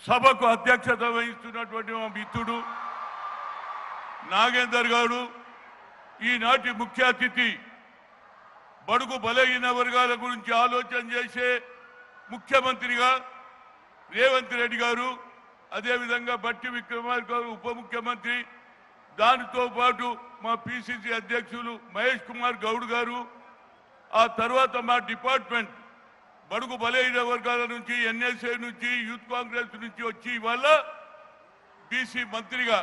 సభకు అధ్యక్షత వహిస్తున్నటువంటి మా మిత్రుడు నాగేందర్ గారు, ఈనాటి ముఖ్య అతిథి, బడుగు బలహీన వర్గాల గురించి ఆలోచన చేసే ముఖ్యమంత్రిగా రేవంత్ రెడ్డి గారు, అదేవిధంగా బట్టి విక్రమార్క గారు ఉప ముఖ్యమంత్రి, దానితో పాటు మా పిసిసి అధ్యక్షులు మహేష్ కుమార్ గౌడ్ గారు, ఆ తర్వాత మా డిపార్ట్మెంట్ బడుగు బలహీన వర్గాల నుంచి, ఎన్ఎస్ఏ నుంచి, యూత్ కాంగ్రెస్ నుంచి వచ్చి ఇవాళ బీసీ మంత్రిగా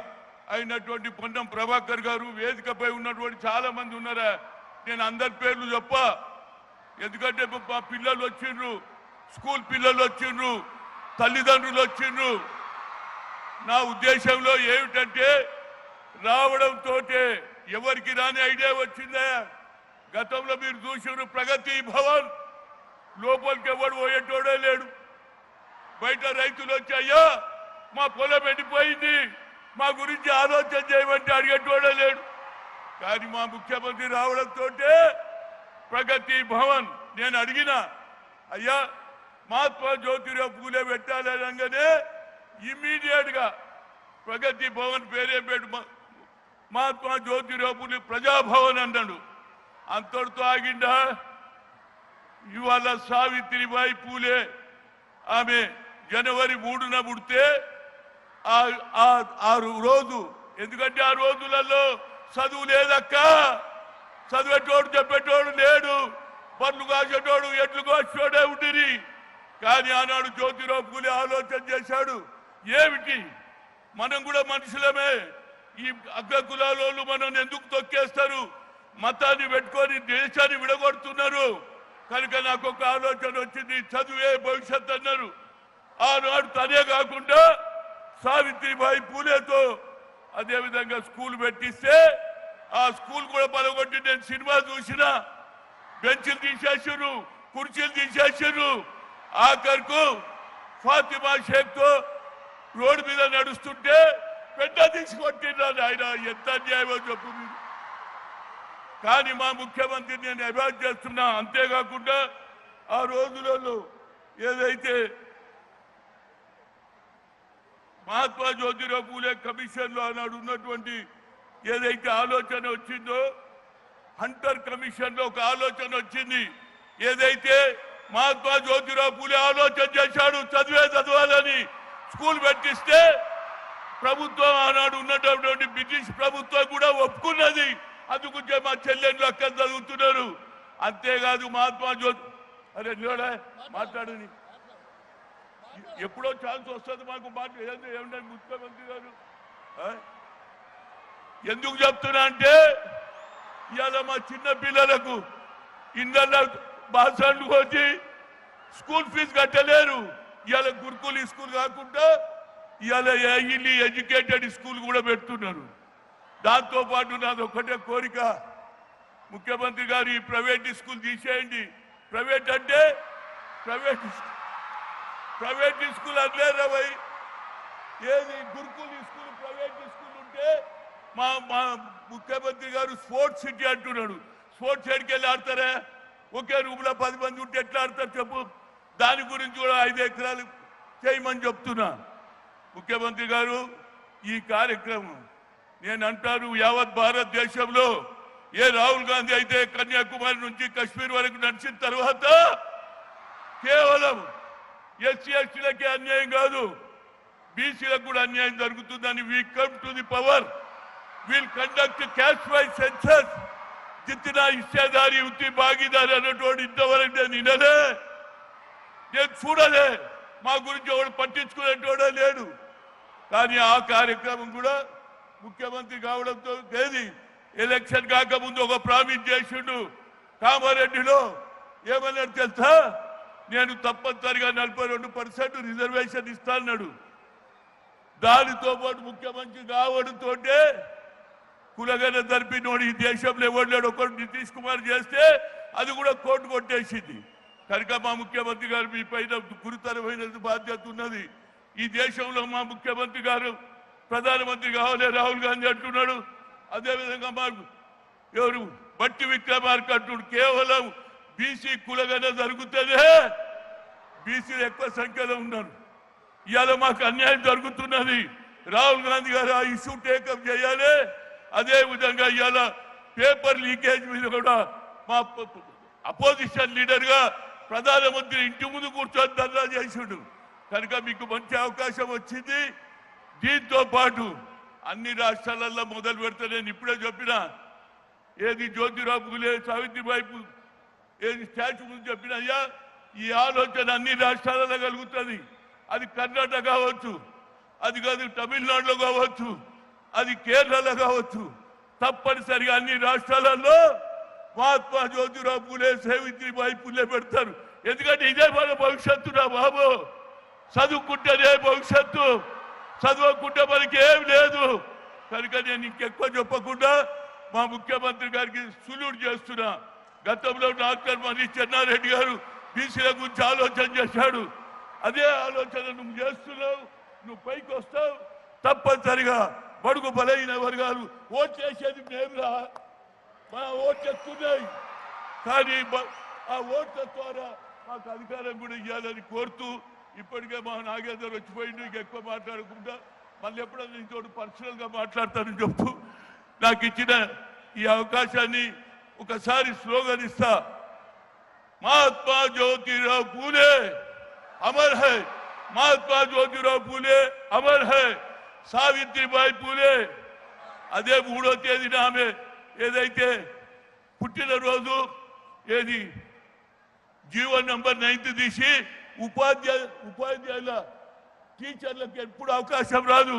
అయినటువంటి పొన్నం ప్రభాకర్ గారు, వేదికపై ఉన్నటువంటి చాలా మంది ఉన్నారా, నేను అందరి పేర్లు చెప్ప, ఎందుకంటే మా పిల్లలు వచ్చిండ్రు, స్కూల్ పిల్లలు వచ్చిండ్రు, తల్లిదండ్రులు వచ్చిండ్రు. నా ఉద్దేశంలో ఏమిటంటే రావడంతో ఎవరికి రాని ఐడియా వచ్చిందా? గతంలో మీరు చూసిన ప్రగతి భవన్ లోపలికి ఎవడు పోయేటోడే లేడు. బయట రైతులు వచ్చి అయ్యా మా పొలం ఎండిపోయింది, మా గురించి ఆలోచన చేయమంటే అడిగేటోడే లేడు. కానీ మా ముఖ్యమంత్రి రావడంతో ప్రగతి భవన్ నేను అడిగిన, అయ్యా మహాత్మా జ్యోతిరావు పూలే పెట్టాలనగానే ఇమ్మీడియట్ గా ప్రగతి భవన్ పేరే పెట్టు మహాత్మా జ్యోతిరావు పూలే ప్రజాభవన్ అన్నాడు. అంతటితో ఆగిందా? ఇవాళ సావిత్రిబాయి పూలే ఆమె జనవరి 3న పుడితే ఆ రోజు, ఎందుకంటే ఆ రోజులలో చదువు లేదక్క, చదివేటోడు చెప్పేటోడు లేడు, పనులు కాసేటోడు ఎట్లు కోసేటోడే ఉండిరి. కానీ ఆనాడు జ్యోతిరావు పూలే ఆలోచన చేశాడు, ఏమిటి మనం కూడా మనుషులమే, ఈ అగ్ర కులాలోళ్ళు మనం ఎందుకు తొక్కేస్తారు, మతాన్ని పెట్టుకొని దేశాన్ని విడగొడుతున్నారు. కనుక నాకు ఒక ఆలోచన వచ్చింది, చదువే భవిష్యత్ అన్నారు. ఆనాడు తనే కాకుండా సావిత్రిబాయి పూలేతో అదేవిధంగా స్కూల్ పెట్టిస్తే ఆ స్కూల్ కూడా పలగొట్టి నేను సినిమా చూసిన, బెంచ్లు తీసేసారు, కుర్చీలు తీసేసారు. ఆఖరుకు ఫాతిమా షేక్ తో రోడ్డు మీద నడుస్తుంటే పెద్ద తీసుకొట్టినాడు. ఆయన ఎంత అన్యాయమో చెప్పు మీరు. కానీ మా ముఖ్యమంత్రి నేను అవాయిడ్ చేస్తున్నా. అంతేకాకుండా ఆ రోజులలో ఏదైతే మహాత్మా జ్యోతిరావు పూలే కమిషన్ లో ఆనాడు ఉన్నటువంటి ఏదైతే ఆలోచన వచ్చిందో, హంటర్ కమిషన్ లో ఒక ఆలోచన వచ్చింది. ఏదైతే మహాత్మా జ్యోతిరావు పూలే ఆలోచన చేశాడు చదవాలని స్కూల్ పెట్టిస్తే ప్రభుత్వం ఆనాడు ఉన్నటువంటి బ్రిటిష్ ప్రభుత్వం కూడా ఒప్పుకున్నది. అందుకుంటే మా చెల్లెళ్ళు అక్కడ చదువుతున్నారు. అంతేకాదు మహాత్మా జ్యోతి అరే నిలడా మాట్లాడని ఎప్పుడో ఛాన్స్ వస్తుంది మాకు ఏమంటే ముఖ్యమంత్రి గారు. ఎందుకు చెప్తున్నా అంటే ఇవాళ మా చిన్న పిల్లలకు ఇందల్లా బాసాలు వచ్చి స్కూల్ ఫీజు కట్టలేరు. ఇవాళ గురుకుల స్కూల్ కాకుండా ఇవాళ ఎడ్యుకేటెడ్ స్కూల్ కూడా పెడుతున్నారు. దాంతో పాటు నాది ఒకటే కోరిక, ముఖ్యమంత్రి గారు ఈ ప్రైవేట్ స్కూల్ తీసేయండి. ప్రైవేట్ అంటే ప్రైవేట్ స్కూల్ అనలేరా భయ్, ఏది గురుకుల స్కూల్ ప్రైవేట్ స్కూల్ ఉంటే మా ముఖ్యమంత్రి గారు స్పోర్ట్స్ సిటీ అంటున్నాడు. స్పోర్ట్స్ సిటీకి వెళ్ళి ఆడతారా? ఒకే రూమ్ లో 10 మంది ఉంటే ఎట్లా ఆడతారు చెప్పు? దాని గురించి కూడా 5 ఎకరాలు చేయమని చెప్తున్నా. ముఖ్యమంత్రి గారు ఈ కార్యక్రమం నేను అంటాను, యావత్ భారతదేశంలో ఏ రాహుల్ గాంధీ అయితే కన్యాకుమారి నుంచి కశ్మీర్ వరకు నడిచిన తర్వాత కేవలం ఎస్సీ ఎస్టీలకే అన్యాయం కాదు, బీసీలకు కూడా అన్యాయం జరుగుతుందని we come to the power, will conduct caste wise census, జిత్తినా హిస్సేదారి ఉత్తి భాగీదారి అన్నటువంటి ఇంతవరకు నేను వినలే, నేను చూడలే. మా గురించి ఎవడు పట్టించుకునేటోడే లేడు. కానీ ఆ కార్యక్రమం కూడా ముఖ్యమంత్రి కావడంతో ఏది ఎలక్షన్ కాకముందు ఒక ప్రామిస్ చేసిండు. కామారెడ్డిలో ఏమన్నాడు తెలుసా? నేను తప్పనిసరిగా 42% రిజర్వేషన్ ఇస్తాన్నాడు. దానితో పాటు ముఖ్యమంత్రి కావడంతో కులగన జరిపినోడు ఈ దేశంలో ఎవరు ఒకరు నితీష్ కుమార్ చేస్తే అది కూడా కోర్టు కొట్టేసింది. కనుక మా ముఖ్యమంత్రి గారు మీ పైన గురుతరమైన బాధ్యత ఉన్నది. ఈ దేశంలో మా ముఖ్యమంత్రి గారు ప్రధానమంత్రి కావాలి రాహుల్ గాంధీ అంటున్నాడు. అదేవిధంగా మా ఎవరు బట్టి విక్రమార్క అంటున్నాడు. కేవలం బీసీ కులగన జరుగుతుందే, బీసీలు ఎక్కువ సంఖ్యలో ఉన్నారు. ఇవాళ మాకు అన్యాయం జరుగుతున్నది. రాహుల్ గాంధీ గారు ఆ ఇష్యూ టేకప్ చేయాలి. అదే విధంగా ఇవాళ పేపర్ లీకేజ్ మీద కూడా మా అపోజిషన్ లీడర్ గా ప్రధానమంత్రి ఇంటి ముందు కూర్చొని ధర్నా చేసిండు. కనుక మీకు మంచి అవకాశం వచ్చింది. దీంతో పాటు అన్ని రాష్ట్రాలలో మొదలు పెడితే నేను ఇప్పుడే చెప్పిన ఏది జ్యోతిరావు పూలే సావిత్రిబాయి ఏది స్టాచ్యూ ముందు చెప్పిన అయ్యా ఈ ఆలోచన అన్ని రాష్ట్రాలలో కలుగుతుంది. అది కర్ణాటక కావచ్చు, అది కాదు తమిళనాడులో కావచ్చు, అది కేరళలో కావచ్చు. తప్పనిసరిగా అన్ని రాష్ట్రాలలో మహాత్మా జ్యోతిరావు పూలే సావిత్రిబాయి పూలే పెడతారు. ఎందుకంటే ఇదే మన భవిష్యత్తు రా బాబు. చదువుకుంటేనే భవిష్యత్తు, చదవకుంటే మనకి ఏం లేదు. కనుక నేను ఇంకెక్కువ చెప్పకుండా మా ముఖ్యమంత్రి గారికి సులువు చేస్తున్నా. గతంలో డాక్టర్ మరి చెన్నారెడ్డి గారు బీసీల గురించి ఆలోచన చేశాడు. అదే ఆలోచన నువ్వు చేస్తున్నావు. నువ్వు పైకి వస్తావు. తప్పనిసరిగా బడుగు బలైన వర్గాలు ఓట్లేసేది మేమురా. మా ఓట్లు ఎక్కున్నాయి, కానీ ఆ ఓట్ల ద్వారా మాకు అధికారం కూడా ఇవ్వాలని కోరుతూ ఇప్పటికే మా నాగేందర్ వచ్చిపోయిండు. ఇంకెక్కువ మాట్లాడకుండా మళ్ళీ ఎప్పుడైనా నీతో పర్సనల్ గా మాట్లాడతానని చెప్తూ నాకు ఇచ్చిన ఈ అవకాశాన్ని ఒకసారి స్లోగన్ ఇస్తా. Mahatma Jyotirao Phule Amar high, Mahatma Jyotirao Phule Amar high, Savitribai Phule. అదే 3వ తేదీన ఆమె ఏదైతే పుట్టినరోజు ఏది జీవన్ నంబర్ 9 తీసి ఉపాధ్యాయుల టీచర్లకు ఎప్పుడు అవకాశం రాదు.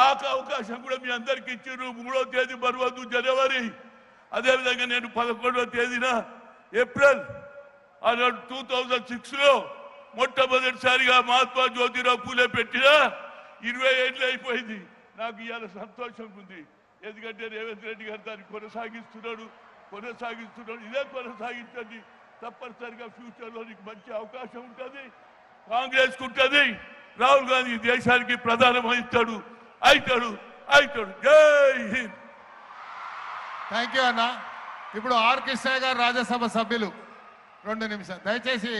ఆ అవకాశం కూడా మీ అందరికి ఇచ్చారు. 3వ తేదీ మరవద్దు జనవరి. అదేవిధంగా నేను 11వ తేదీన ఏప్రిల్ 2006లో మొట్టమొదటిసారిగా మహాత్మా జ్యోతిరావు పూలే పెట్టిన 20 ఏళ్ళు అయిపోయింది. నాకు ఇవాళ సంతోషంగా ఉంది. ఎందుకంటే రేవంత్ రెడ్డి గారు దాన్ని కొనసాగిస్తున్నాడు. ఇదే కొనసాగించండి. తప్పనిసరిగా ఫ్యూచర్లో నీకు మంచి అవకాశం ఉంటుంది. కాంగ్రెస్కి ఉంటుంది. రాహుల్ గాంధీ దేశానికి ప్రధానమవుతాడు. అవుతాడు. జై హింద్. థ్యాంక్ యూ అన్న. ఇప్పుడు ఆర్ కృష్ణయ్య గారు రాజ్యసభ సభ్యులు 2 నిమిషాలు. దయచేసి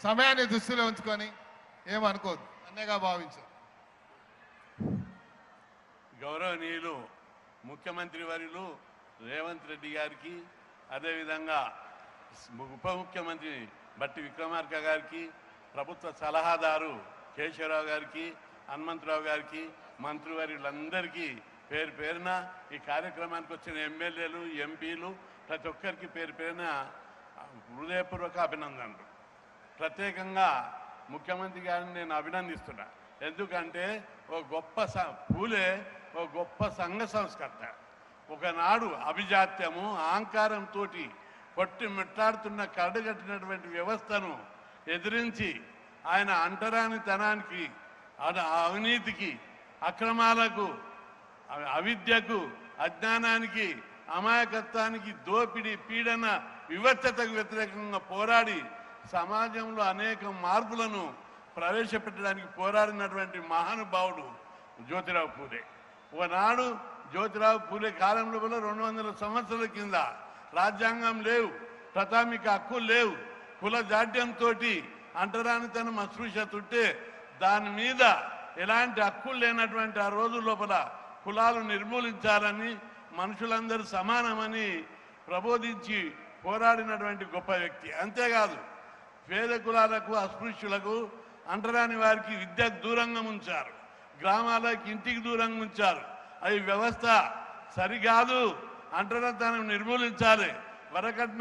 సమయాన్ని దృష్టిలో ఉంచుకొని ఏమనుకోదు అన్నగా భావించారు. గౌరవనీయులు ముఖ్యమంత్రి వర్యులు రేవంత్ రెడ్డి గారికి, అదేవిధంగా ఉప ముఖ్యమంత్రి బట్టి విక్రమార్క గారికి, ప్రభుత్వ సలహాదారు కేశవరావు గారికి, హనుమంతరావు గారికి, మంత్రివర్యులందరికీ పేరు పేరున ఈ కార్యక్రమానికి వచ్చిన ఎమ్మెల్యేలు, ఎంపీలు ప్రతి ఒక్కరికి పేరు పేరున హృదయపూర్వక అభినందనలు. ప్రత్యేకంగా ముఖ్యమంత్రి గారిని నేను అభినందిస్తున్నా. ఎందుకంటే పూలే ఓ గొప్ప సంఘ సంస్కర్త. ఒకనాడు అభిజాత్యము అహంకారంతో కొట్టి మిట్లాడుతున్న కరడుగట్టినటువంటి వ్యవస్థను ఎదిరించి ఆయన అంటరానితనానికి, అవినీతికి, అక్రమాలకు, అవిద్యకు, అజ్ఞానానికి, అమాయకత్వానికి, దోపిడీ, పీడన, వివక్షతకు వ్యతిరేకంగా పోరాడి సమాజంలో అనేక మార్పులను ప్రవేశపెట్టడానికి పోరాడినటువంటి మహానుభావుడు జ్యోతిరావు పూలే. ఒకనాడు జ్యోతిరావు పూలే కాలంలో 200 సంవత్సరాల కింద రాజ్యాంగం లేవు, ప్రాథమిక హక్కులు లేవు, కుల జాడ్యంతో అంటరానితనం అస్పృశ్యత ఉంటే దాని మీద ఎలాంటి హక్కులు లేనటువంటి ఆ రోజు లోపల కులాలు నిర్మూలించాలని, మనుషులందరూ సమానమని ప్రబోధించి పోరాడినటువంటి గొప్ప వ్యక్తి. అంతేకాదు పేద కులాలకు, అస్పృశ్యులకు, అంటరాని వారికి విద్యకు దూరంగా ఉంచారు, గ్రామాలకు ఇంటికి దూరంగా ఉంచారు. అవి వ్యవస్థ సరికాదు, అంటరానితనం నిర్మూలించాలి, వరకట్న